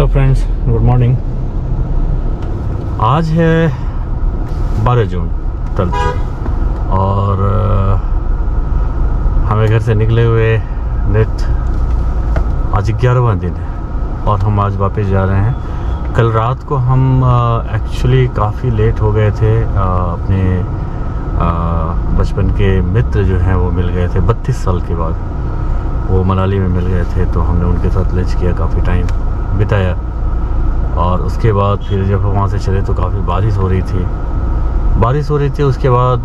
Hello friends, good morning. आज है 12 जून 12 जून और हमें घर से निकले हुए नेट आज 11वां दिन है और हम आज वापस जा रहे हैं। कल रात को हम एक्चुअली काफ़ी लेट हो गए थे। अपने बचपन के मित्र जो हैं वो मिल गए थे 32 साल के बाद। वो मनाली में मिल गए थे तो हमने उनके साथ लंच किया, काफ़ी टाइम बिताया और उसके बाद फिर जब हम वहाँ से चले तो काफ़ी बारिश हो रही थी। उसके बाद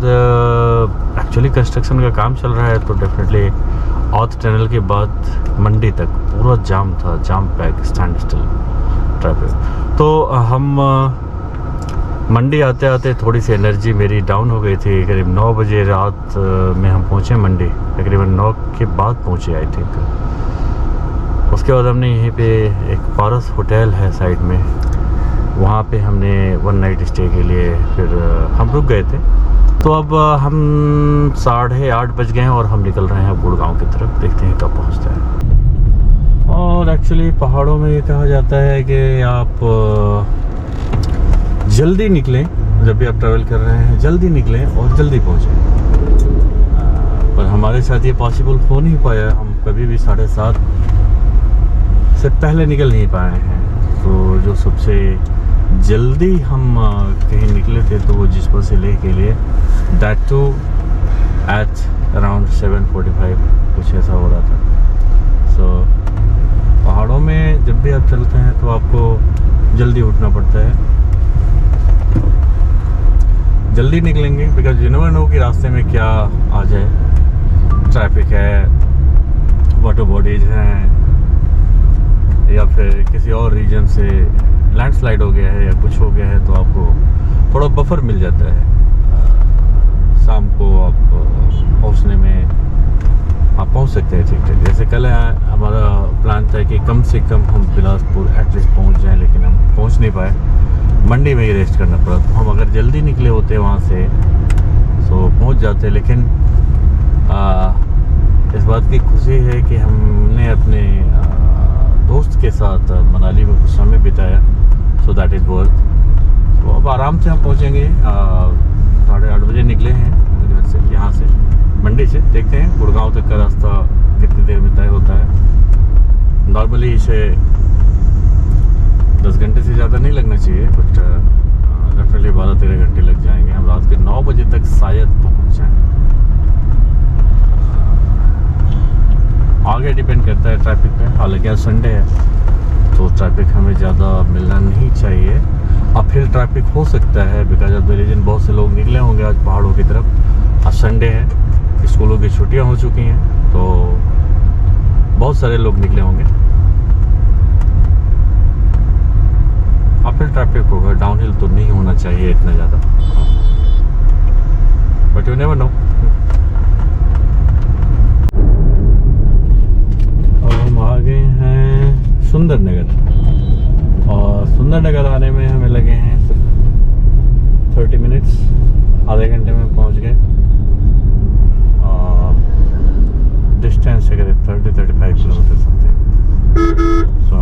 एक्चुअली कंस्ट्रक्शन का काम चल रहा है तो डेफिनेटली ऑथ टनल के बाद मंडी तक पूरा जाम था, जाम पैक, स्टैंड स्टिल ट्रैफिक। तो हम मंडी आते आते थोड़ी सी एनर्जी मेरी डाउन हो गई थी। करीब 9 बजे रात में हम पहुँचे मंडी, तकरीबन 9 के बाद पहुँचे आई थिंक। उसके बाद हमने यहीं पे एक पारस होटल है साइड में, वहाँ पे हमने 1 नाइट स्टे के लिए फिर हम रुक गए थे। तो अब हम 8:30 बज गए हैं और हम निकल रहे हैं गुड़गांव की तरफ। देखते हैं कब पहुँचता है। और एक्चुअली पहाड़ों में ये कहा जाता है कि आप जल्दी निकलें, जब भी आप ट्रैवल कर रहे हैं जल्दी निकलें और जल्दी पहुँचें। पर हमारे साथ ये पॉसिबल हो नहीं पाया। हम कभी भी 7:30 से पहले निकल नहीं पाए हैं। तो जो सबसे जल्दी हम कहीं निकले थे तो वो जिस्पा से ले के लिए, दैट टू एट अराउंड 7:45 कुछ ऐसा हो रहा था। सो पहाड़ों में जब भी आप चलते हैं तो आपको जल्दी उठना पड़ता है, जल्दी निकलेंगे बिकॉज यू नेवर नो कि रास्ते में क्या आ जाए। ट्रैफिक है, वाटर बॉडीज हैं, या फिर किसी और रीजन से लैंडस्लाइड हो गया है या कुछ हो गया है तो आपको थोड़ा बफर मिल जाता है। शाम को आप पहुंचने में आप पहुंच सकते हैं ठीक ठाक। जैसे कल हमारा प्लान था कि कम से कम हम बिलासपुर एटलीस्ट पहुंच जाएं, लेकिन हम पहुंच नहीं पाए, मंडी में ही रेस्ट करना पड़ा। तो हम अगर जल्दी निकले होते वहाँ से तो पहुँच जाते। लेकिन इस बात की खुशी है कि हमने अपने दोस्त के साथ मनाली में कुछ समय बिताया, सो दैट इज़ वर्थ। तो अब आराम से हम पहुँचेंगे। 8:30 बजे निकले हैं घर से, यहाँ से मंडी से। देखते हैं गुड़गांव तक का रास्ता कितनी देर में तय होता है। नॉर्मली इसे 10 घंटे से ज़्यादा नहीं लगना चाहिए, बट डेफिनेटली 12-13 घंटे लग जाएंगे। हम रात के 9 बजे तक शायद पहुँच जाएँ। आगे डिपेंड करता है ट्रैफिक पे। हालांकि आज संडे है तो ट्रैफिक हमें ज़्यादा मिलना नहीं चाहिए। अब फिर ट्रैफिक हो सकता है बिकॉज ऑफ द रीजन बहुत से लोग निकले होंगे आज पहाड़ों की तरफ। आज संडे है, स्कूलों की छुट्टियां हो चुकी हैं तो बहुत सारे लोग निकले होंगे। अब फिर ट्रैफिक होगा। डाउनहिल तो नहीं होना चाहिए इतना ज़्यादा, बट यू नेवर नो। आ गए हैं सुंदरनगर और सुंदरनगर आने में हमें लगे हैं सिर्फ 30 मिनट्स। आधे घंटे में पहुंच गए। डिस्टेंस है करीब 30-35 किलोमीटर समथिंग। सो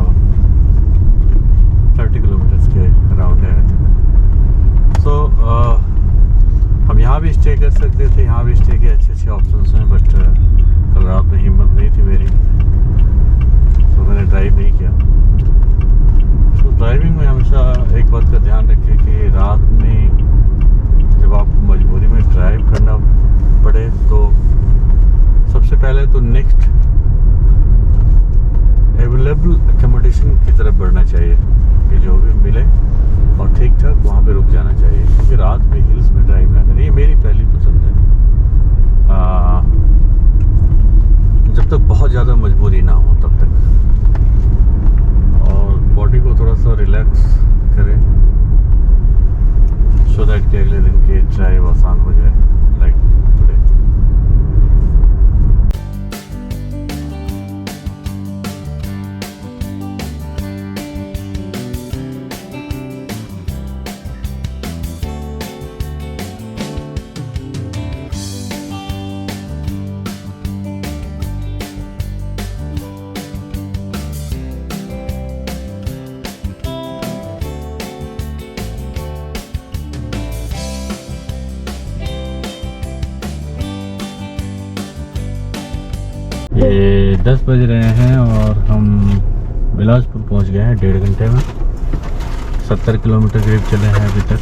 30 किलोमीटर्स के अराउंड है। सो हम यहाँ भी स्टे कर सकते थे, यहाँ भी स्टे के अच्छे ऑप्शंस हैं, बट कल रात में हिम्मत नहीं थी मेरी तो मैंने ड्राइव नहीं किया। तो ड्राइविंग में हमेशा एक बात का ध्यान रखें कि रात में जब आपको मजबूरी में ड्राइव करना पड़े तो सबसे पहले तो नेक्स्ट अवेलेबल एकोमोडेशन की तरफ बढ़ना चाहिए कि जो भी मिले और ठीक ठाक वहाँ पे रुक जाना चाहिए, क्योंकि रात में हिल्स में ड्राइव ना करें। ये मेरी पहली पसंद है। जब तक बहुत ज़्यादा मजबूरी ना हो तब तक, और बॉडी को थोड़ा सा रिलैक्स करें सो दैट कि अगले दिन की ड्राइव आसान हो जाए, लाइक टुडे। ये 10 बज रहे हैं और हम बिलासपुर पहुंच गए हैं 1.5 घंटे में। 70 किलोमीटर करीब चले हैं अभी तक।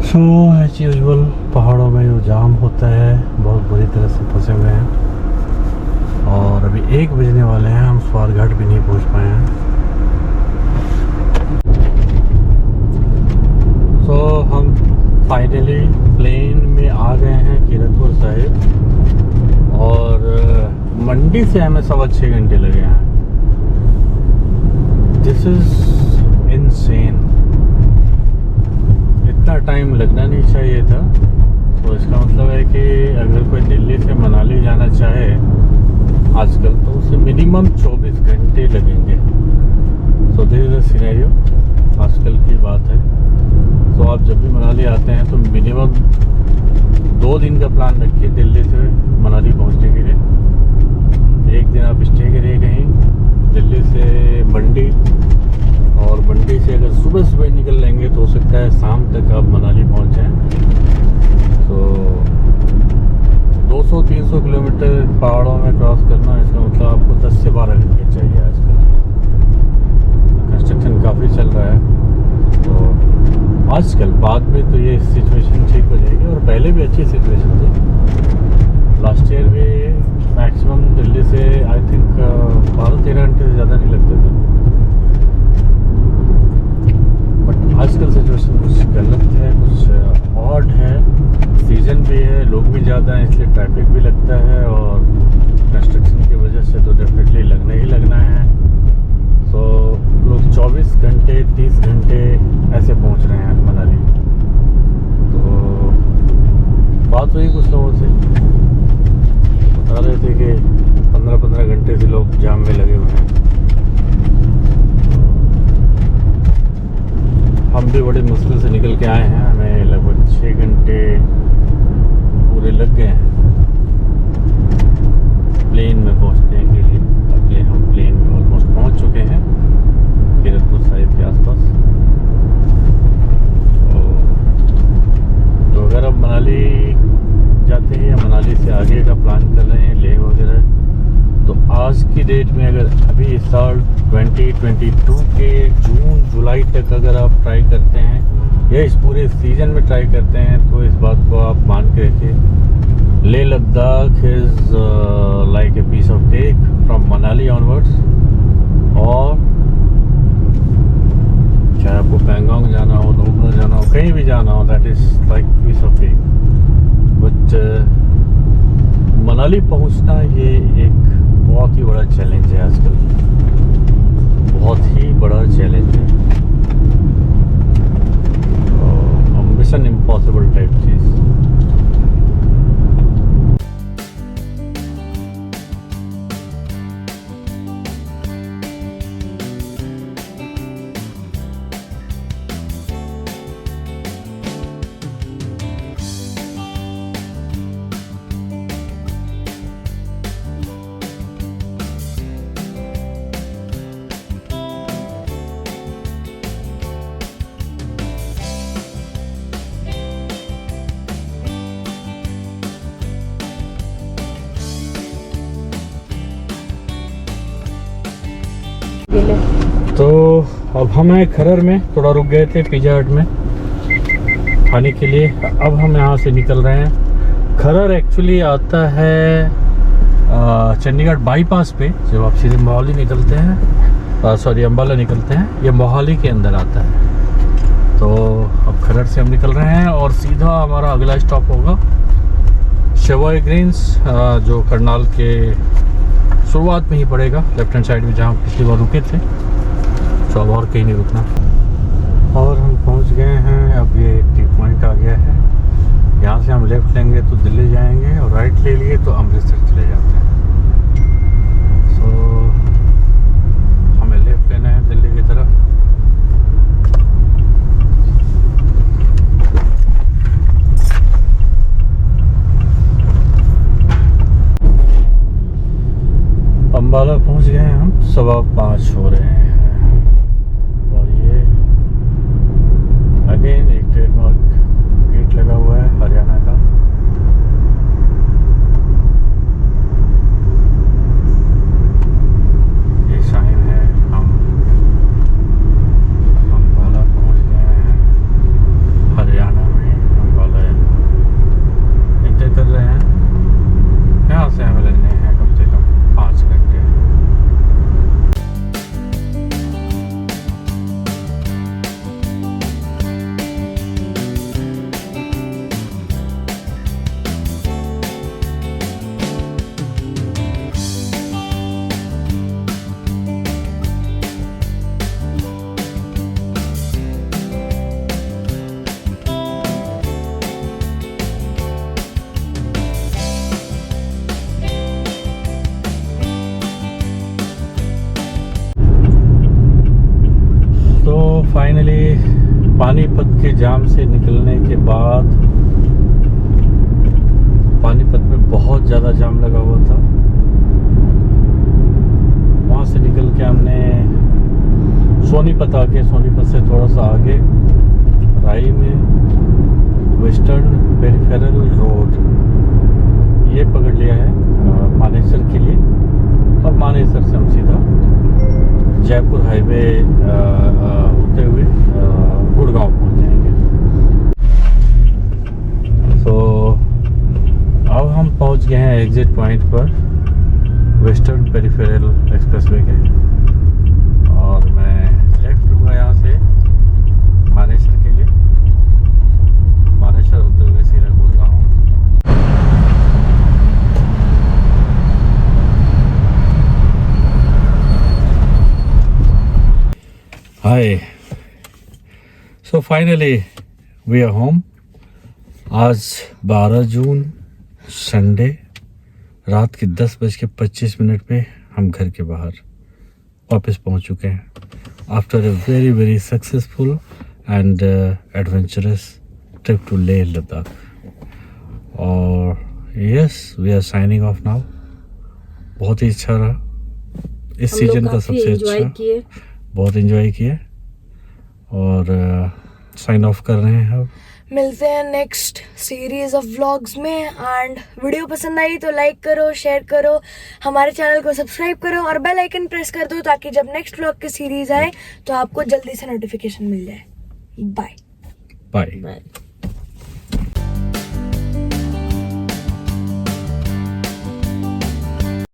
सो एज यूजुअल पहाड़ों में जो जाम होता है बहुत बुरी तरह से फंसे हुए हैं और अभी 1 बजने वाले हैं, हम स्वारघाट भी नहीं पहुंच पाए हैं। सो हम फाइनली प्लेन में आ गए हैं कीरतपुर साहिब और मंडी से हमें 6.25 घंटे लगे हैं। This is insane. इतना टाइम लगना नहीं चाहिए था। तो इसका मतलब है कि अगर कोई दिल्ली से मनाली जाना चाहे आजकल तो उसे मिनिमम 24 घंटे लगेंगे। So this is the scenario, आजकल की बात है। तो आप जब भी मनाली आते हैं तो मिनिमम 2 दिन का प्लान रखिए दिल्ली से मनाली पहुंचने के लिए। 1 दिन आप स्टे करिए कहीं, दिल्ली से मंडी, और मंडी से अगर सुबह निकल लेंगे तो हो सकता है शाम तक आप मनाली पहुंच जाएं। तो 200-300 किलोमीटर पहाड़ों में क्रॉस करना, इसका मतलब आपको 10 से 12 घंटे चाहिए। आजकल कंस्ट्रक्शन काफ़ी चल रहा है, तो आजकल बाद में तो ये सिचुएशन ठीक हो जाएगी। और पहले भी अच्छी सिचुएशन थी। लास्ट ईयर भी मैक्सिमम दिल्ली से आई थिंक 12-13 घंटे से ज़्यादा नहीं लगते थे। आजकल सिचुएशन कुछ गलत है, कुछ ऑड है। सीज़न भी है, लोग भी ज़्यादा हैं, इसलिए ट्रैफिक भी लगता है और कंस्ट्रक्शन की वजह से तो डेफिनेटली लगना ही लगना है। तो लोग 24 घंटे 30 घंटे ऐसे पहुंच रहे हैं मनाली। तो बात हुई कुछ लोगों से, बता रहे थे कि 15-15 घंटे से लोग जाम में लगे हुए हैं। हम भी बड़ी मुश्किल से निकल के आए हैं, हमें लगभग 6 घंटे पूरे लग गए हैं प्लेन में पहुंचने के लिए। अभी हम प्लेन में ऑलमोस्ट पहुंच चुके हैं कीरतपुर साहिब के आसपास। तो अगर आप मनाली जाते हैं या मनाली से आगे का प्लान कर रहे हैं, लेह वगैरह, तो आज की डेट में अगर अभी इस साल 2022 के जून-जुलाई तक अगर आप ट्राई करते हैं या इस पूरे सीज़न में ट्राई करते हैं तो इस बात को आप मान के रखिए, Leh Ladakh is like a piece of cake from Manali onwards. और चाहे आपको पैंगोंग जाना हो, नुब्रा जाना हो, कहीं भी जाना हो, that is like piece of cake. But Manali पहुंचना ये एक बहुत ही बड़ा चैलेंज है आजकल, बहुत ही बड़ा चैलेंज है। मिशन इम्पॉसिबल टाइप चीज़। तो अब हम हैं खरर में, थोड़ा रुक गए थे पिज़्ज़ा हट में खाने के लिए। अब हम यहाँ से निकल रहे हैं। खरर एक्चुअली आता है चंडीगढ़ बाईपास पे। जब आप सीधे मोहाली निकलते हैं, सॉरी अंबाला निकलते हैं, ये मोहाली के अंदर आता है। तो अब खरर से हम निकल रहे हैं और सीधा हमारा अगला स्टॉप होगा शेवॉय ग्रीन्स, जो करनाल के शुरुआत में ही पड़ेगा, लेफ्ट हैंड साइड में जहाँ पिछली बार रुके थे। तो अब और कहीं नहीं रुकना। और हम पहुंच गए लेफ्ट लेंगे तो दिल्ली जाएंगे और राइट ले लिए तो अमृतसर चले जाते हैं। सो हमें लेफ्ट लेना है दिल्ली की तरफ। अम्बाला पहुंच गए हैं हम, 5:15 हो रहे हैं। और ये अगेन एक ट्रेडमार्क गेट लगा हुआ है हरियाणा का। ये साइन है, हम अम्बाला पहुंच गए हैं हरियाणा में। अम्बाला एंटर कर रहे हैं। यहाँ से हमें लगने हैं कम से कम 5 घंटे। फाइनली पानीपत के जाम से निकलने के बाद, पानीपत में बहुत ज़्यादा जाम लगा हुआ था। वहाँ से निकल के हमने सोनीपत आके, सोनीपत से थोड़ा सा आगे राई में वेस्टर्न पेरिफेरल रोड ये पकड़ लिया है मानेसर के लिए। और मानेसर से हम सीधा जयपुर हाईवे होते हुए गुड़गांव पहुंच जाएंगे। तो अब हम पहुंच गए हैं एग्जिट पॉइंट पर वेस्टर्न पेरिफेरल एक्सप्रेसवे के। और मैं लेफ्ट लूँगा यहाँ से मानेसर के लिए, मानेसर होते हुए सीधा Gurgaon. Hi. So finally we are home. आज 12 जून संडे रात के 10:25 पे हम घर के बाहर वापस पहुंच चुके हैं after a very successful and adventurous trip to Leh Ladakh. और yes we are signing off now. बहुत ही अच्छा रहा, इस सीजन का सबसे अच्छा, बहुत एंजॉय किए और साइन ऑफ कर रहे हैं। अब मिलते हैं नेक्स्ट सीरीज ऑफ व्लॉग्स में। एंड वीडियो पसंद आई तो लाइक करो, शेयर करो, हमारे चैनल को सब्सक्राइब करो और बेल आइकन प्रेस कर दो ताकि जब नेक्स्ट व्लॉग की सीरीज आए तो आपको जल्दी से नोटिफिकेशन मिल जाए। Bye bye.